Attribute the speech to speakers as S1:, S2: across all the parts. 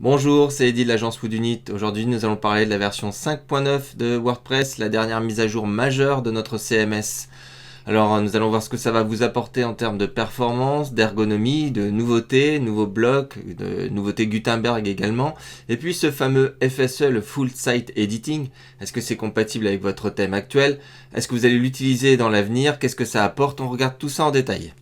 S1: Bonjour, c'est Eddy de l'agence Woodunit. Aujourd'hui, nous allons parler de la version 5.9 de WordPress, la dernière mise à jour majeure de notre CMS. Alors, nous allons voir ce que ça va vous apporter en termes de performance, d'ergonomie, de nouveautés, nouveaux blocs, de nouveautés Gutenberg également. Et puis, ce fameux FSE, le Full Site Editing. Est-ce que c'est compatible avec votre thème actuel? Est-ce que vous allez l'utiliser dans l'avenir? Qu'est-ce que ça apporte? On regarde tout ça en détail.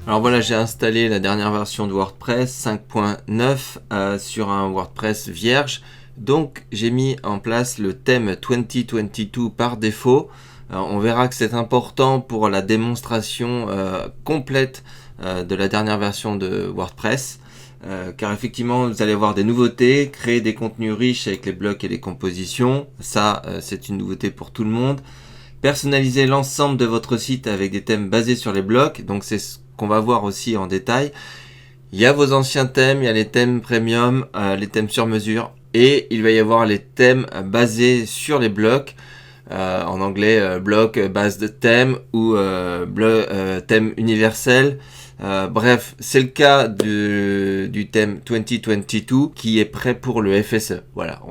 S1: Alors voilà, j'ai installé la dernière version de WordPress 5.9 sur un WordPress vierge. Donc j'ai mis en place le thème 2022 par défaut. On verra que c'est important pour la démonstration complète de la dernière version de WordPress. Car effectivement, vous allez voir des nouveautés, créer des contenus riches avec les blocs et les compositions. Ça, c'est une nouveauté pour tout le monde. Personnaliser l'ensemble de votre site avec des thèmes basés sur les blocs. Donc c'est ce qu'on va voir aussi en détail. Il y a vos anciens thèmes, il y a les thèmes premium, les thèmes sur mesure, et il va y avoir les thèmes basés sur les blocs. En anglais, bloc base de thème ou thème universel. Bref, c'est le cas du thème 2022 qui est prêt pour le FSE. Voilà,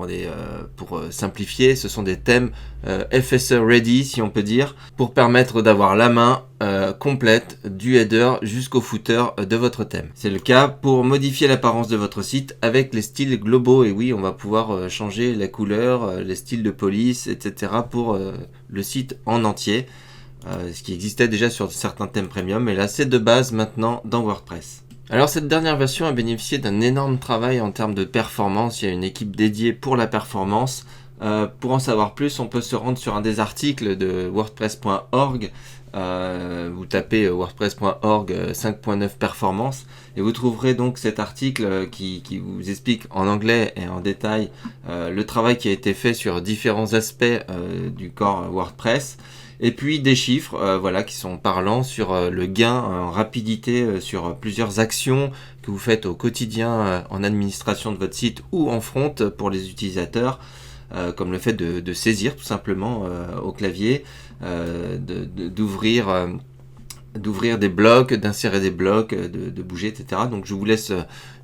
S1: pour simplifier, ce sont des thèmes FSE ready, si on peut dire, pour permettre d'avoir la main complète du header jusqu'au footer de votre thème. C'est le cas pour modifier l'apparence de votre site avec les styles globaux. Et oui, on va pouvoir changer la couleur, les styles de police, etc. pour le site en entier. Ce qui existait déjà sur certains thèmes premium, mais là c'est de base maintenant dans WordPress. Alors cette dernière version a bénéficié d'un énorme travail en termes de performance. Il y a une équipe dédiée pour la performance. Pour en savoir plus, on peut se rendre sur un des articles de wordpress.org. Vous tapez wordpress.org 5.9 performance et vous trouverez donc cet article qui vous explique en anglais et en détail le travail qui a été fait sur différents aspects du corps WordPress. Et puis des chiffres voilà, qui sont parlants sur le gain en rapidité sur plusieurs actions que vous faites au quotidien en administration de votre site ou en front pour les utilisateurs, comme le fait de saisir tout simplement au clavier, d'ouvrir des blocs, d'insérer des blocs, de bouger, etc. Donc je vous laisse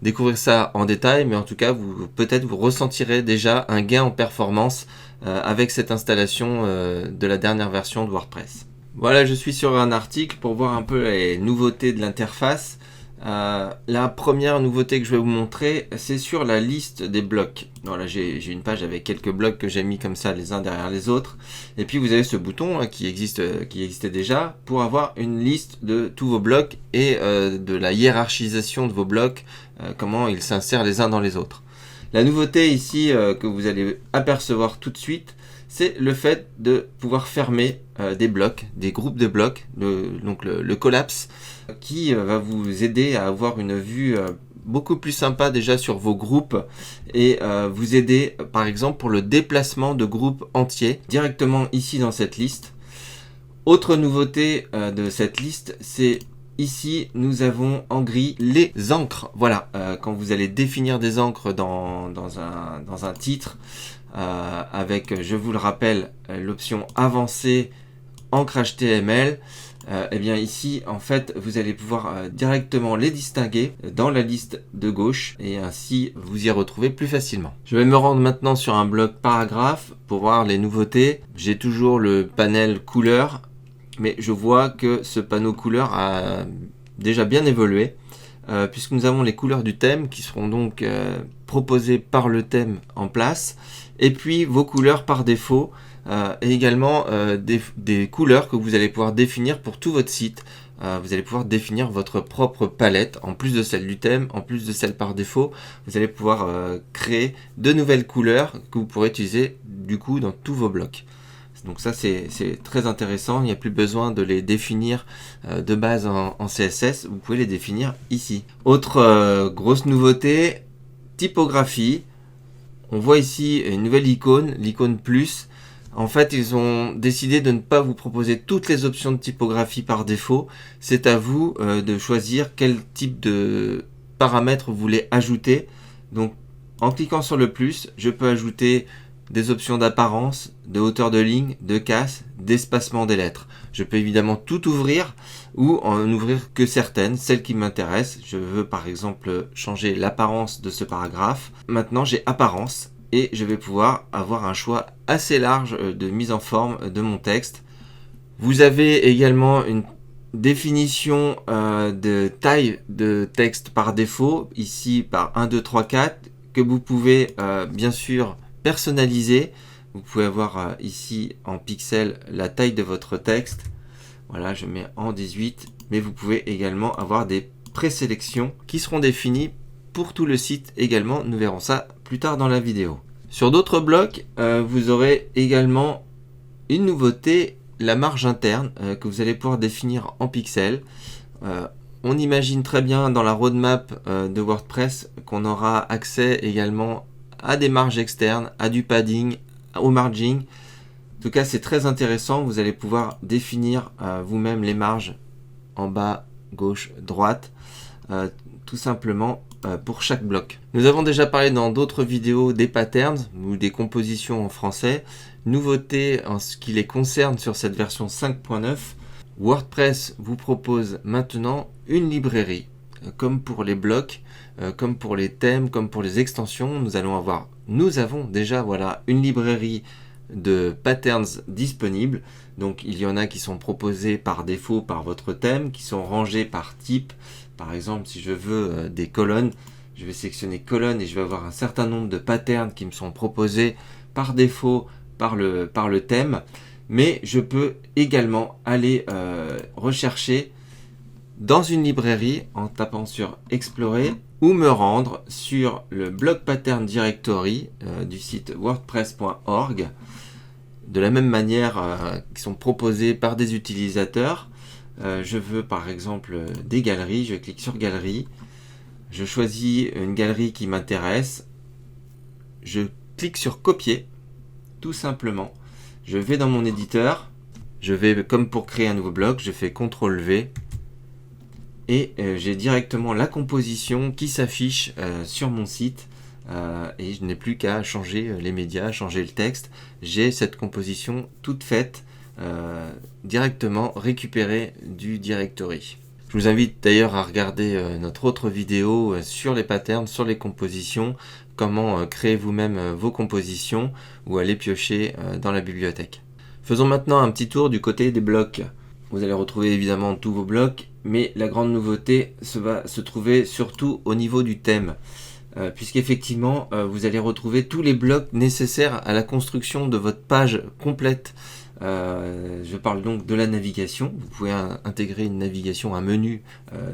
S1: découvrir ça en détail, mais en tout cas, peut-être vous ressentirez déjà un gain en performance avec cette installation de la dernière version de WordPress. Voilà, je suis sur un article pour voir un peu les nouveautés de l'interface. La première nouveauté que je vais vous montrer, c'est sur la liste des blocs. Voilà, j'ai une page avec quelques blocs que j'ai mis comme ça les uns derrière les autres. Et puis vous avez ce bouton qui existait déjà pour avoir une liste de tous vos blocs et de la hiérarchisation de vos blocs, comment ils s'insèrent les uns dans les autres. La nouveauté ici que vous allez apercevoir tout de suite, c'est le fait de pouvoir fermer des blocs, des groupes de blocs, donc le collapse, qui va vous aider à avoir une vue beaucoup plus sympa déjà sur vos groupes et vous aider par exemple pour le déplacement de groupes entiers directement ici dans cette liste. Autre nouveauté de cette liste, c'est ici nous avons en gris les encres. Voilà, quand vous allez définir des encres dans un titre, avec, je vous le rappelle, l'option avancée encre HTML, et bien ici en fait vous allez pouvoir directement les distinguer dans la liste de gauche et ainsi vous y retrouver plus facilement. Je vais me rendre maintenant sur un bloc paragraphe pour voir les nouveautés. J'ai toujours le panel couleur, mais je vois que ce panneau couleur a déjà bien évolué, puisque nous avons les couleurs du thème qui seront donc proposées par le thème en place, et puis vos couleurs par défaut, et également des couleurs que vous allez pouvoir définir pour tout votre site. Vous allez pouvoir définir votre propre palette, en plus de celle du thème, en plus de celle par défaut. Vous allez pouvoir créer de nouvelles couleurs que vous pourrez utiliser du coup dans tous vos blocs. Donc ça c'est très intéressant, il n'y a plus besoin de les définir de base en CSS, vous pouvez les définir ici. Autre grosse nouveauté, typographie. On voit ici une nouvelle icône, l'icône plus. En fait, ils ont décidé de ne pas vous proposer toutes les options de typographie par défaut. C'est à vous de choisir quel type de paramètres vous voulez ajouter. Donc En cliquant sur le plus, je peux ajouter des options d'apparence, de hauteur de ligne, de casse, d'espacement des lettres. Je peux évidemment tout ouvrir ou en ouvrir que certaines, celles qui m'intéressent. Je veux par exemple changer l'apparence de ce paragraphe. Maintenant j'ai apparence et je vais pouvoir avoir un choix assez large de mise en forme de mon texte. Vous avez également une définition de taille de texte par défaut, ici par 1, 2, 3, 4, que vous pouvez bien sûr personnaliser. Vous pouvez avoir ici en pixels la taille de votre texte. Voilà, je mets en 18, mais vous pouvez également avoir des présélections qui seront définies pour tout le site également. Nous verrons ça plus tard dans la vidéo. Sur d'autres blocs, vous aurez également une nouveauté, la marge interne que vous allez pouvoir définir en pixels. On imagine très bien dans la roadmap de WordPress qu'on aura accès également à des marges externes, à du padding, au margin. En tout cas, c'est très intéressant. Vous allez pouvoir définir vous-même les marges en bas, gauche, droite, tout simplement pour chaque bloc. Nous avons déjà parlé dans d'autres vidéos des patterns ou des compositions en français. Nouveauté en ce qui les concerne sur cette version 5.9, WordPress vous propose maintenant une librairie, comme pour les blocs, comme pour les thèmes, comme pour les extensions. Nous avons déjà une librairie de patterns disponibles. Donc il y en a qui sont proposés par défaut par votre thème, qui sont rangés par type. Par exemple, si je veux des colonnes, je vais sélectionner colonnes et je vais avoir un certain nombre de patterns qui me sont proposés par défaut par le thème. Mais je peux également aller rechercher dans une librairie en tapant sur Explorer ou me rendre sur le Blog Pattern Directory du site wordpress.org. De la même manière, qui sont proposés par des utilisateurs. Je veux par exemple des galeries, je clique sur Galerie, je choisis une galerie qui m'intéresse, je clique sur Copier, tout simplement. Je vais dans mon éditeur, je vais comme pour créer un nouveau bloc, je fais CTRL-V et j'ai directement la composition qui s'affiche sur mon site. Et je n'ai plus qu'à changer les médias, changer le texte. J'ai cette composition toute faite, directement récupérée du directory. Je vous invite d'ailleurs à regarder notre autre vidéo sur les patterns, sur les compositions, comment créer vous-même vos compositions ou aller piocher dans la bibliothèque. Faisons maintenant un petit tour du côté des blocs. Vous allez retrouver évidemment tous vos blocs, mais la grande nouveauté va se trouver surtout au niveau du thème. Puisqu'effectivement, vous allez retrouver tous les blocs nécessaires à la construction de votre page complète. Je parle donc de la navigation. Vous pouvez intégrer une navigation, un menu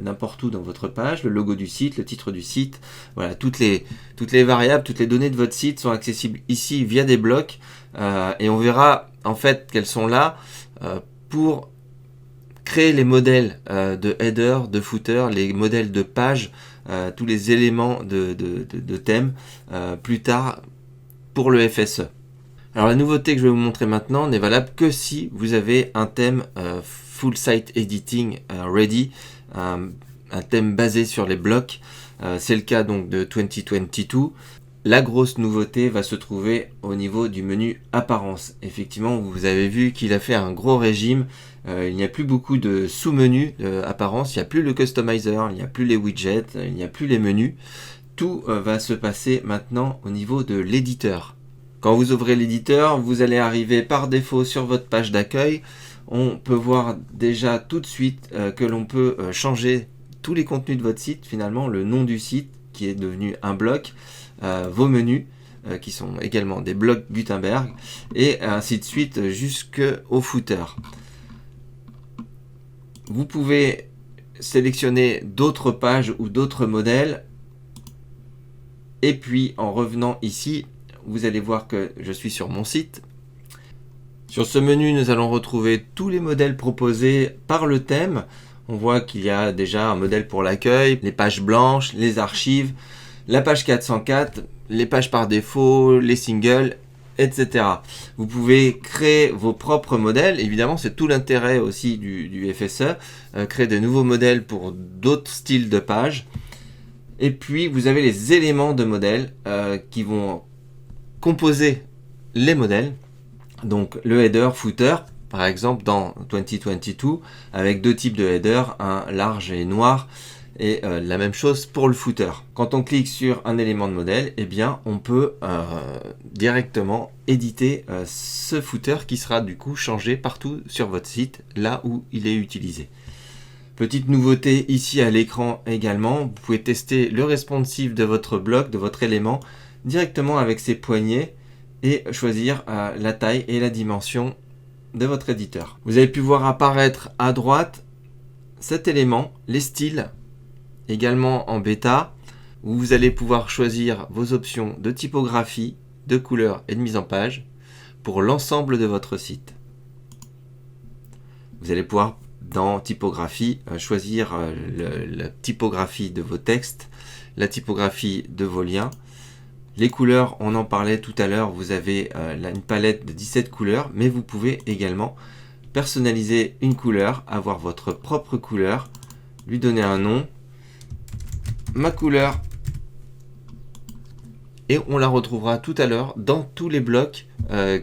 S1: n'importe où dans votre page, le logo du site, le titre du site. Voilà, toutes les variables, toutes les données de votre site sont accessibles ici via des blocs. Et on verra en fait qu'elles sont là pour créer les modèles de header, de footer, les modèles de page, tous les éléments de thème plus tard pour le FSE. Alors la nouveauté que je vais vous montrer maintenant n'est valable que si vous avez un thème Full Site Editing Ready, un thème basé sur les blocs. C'est le cas donc de 2022. La grosse nouveauté va se trouver au niveau du menu apparence. Effectivement, vous avez vu qu'il a fait un gros régime. Il n'y a plus beaucoup de sous-menus apparence. Il n'y a plus le customizer, il n'y a plus les widgets, il n'y a plus les menus. Tout va se passer maintenant au niveau de l'éditeur. Quand vous ouvrez l'éditeur, vous allez arriver par défaut sur votre page d'accueil. On peut voir déjà tout de suite que l'on peut changer tous les contenus de votre site, finalement le nom du site qui est devenu un bloc, vos menus qui sont également des blocs Gutenberg et ainsi de suite jusqu'au footer. Vous pouvez sélectionner d'autres pages ou d'autres modèles et puis en revenant ici, vous allez voir que je suis sur mon site. Sur ce menu, nous allons retrouver tous les modèles proposés par le thème. On voit qu'il y a déjà un modèle pour l'accueil, les pages blanches, les archives, la page 404, les pages par défaut, les singles, etc. Vous pouvez créer vos propres modèles. Évidemment, c'est tout l'intérêt aussi du FSE. Créer de nouveaux modèles pour d'autres styles de pages. Et puis vous avez les éléments de modèle qui vont composer les modèles. Donc le header, footer, par exemple dans 2022, avec deux types de header, un large et noir, et la même chose pour le footer. Quand on clique sur un élément de modèle, eh bien on peut directement éditer ce footer qui sera du coup changé partout sur votre site, là où il est utilisé. Petite nouveauté ici à l'écran également, vous pouvez tester le responsive de votre bloc, de votre élément, directement avec ces poignées et choisir la taille et la dimension de votre éditeur. Vous avez pu voir apparaître à droite cet élément, les styles, également en bêta, où vous allez pouvoir choisir vos options de typographie, de couleur et de mise en page pour l'ensemble de votre site. Vous allez pouvoir dans typographie choisir la typographie de vos textes, la typographie de vos liens. Les couleurs, on en parlait tout à l'heure, vous avez une palette de 17 couleurs, mais vous pouvez également personnaliser une couleur, avoir votre propre couleur, lui donner un nom, ma couleur, et on la retrouvera tout à l'heure dans tous les blocs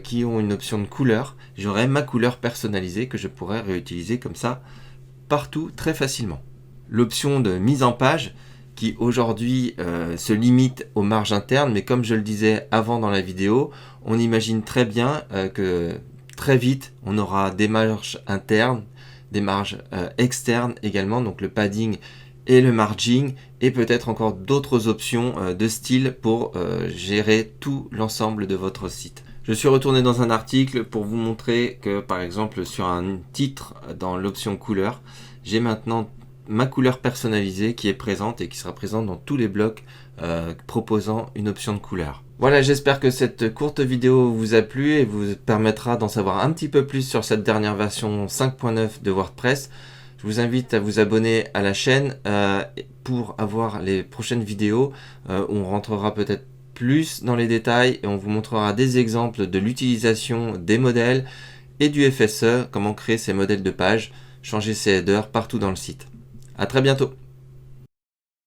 S1: qui ont une option de couleur. J'aurai ma couleur personnalisée que je pourrais réutiliser comme ça partout très facilement. L'option de mise en page qui aujourd'hui se limite aux marges internes, mais comme je le disais avant dans la vidéo, on imagine très bien que très vite on aura des marges internes, des marges externes également, donc le padding et le margin, et peut-être encore d'autres options de style pour gérer tout l'ensemble de votre site. Je suis retourné dans un article pour vous montrer que par exemple sur un titre dans l'option couleur, j'ai maintenant ma couleur personnalisée qui est présente et qui sera présente dans tous les blocs proposant une option de couleur. Voilà, j'espère que cette courte vidéo vous a plu et vous permettra d'en savoir un petit peu plus sur cette dernière version 5.9 de WordPress. Je vous invite à vous abonner à la chaîne pour avoir les prochaines vidéos où on rentrera peut-être plus dans les détails et on vous montrera des exemples de l'utilisation des modèles et du FSE, comment créer ces modèles de page, changer ses headers partout dans le site. À très bientôt.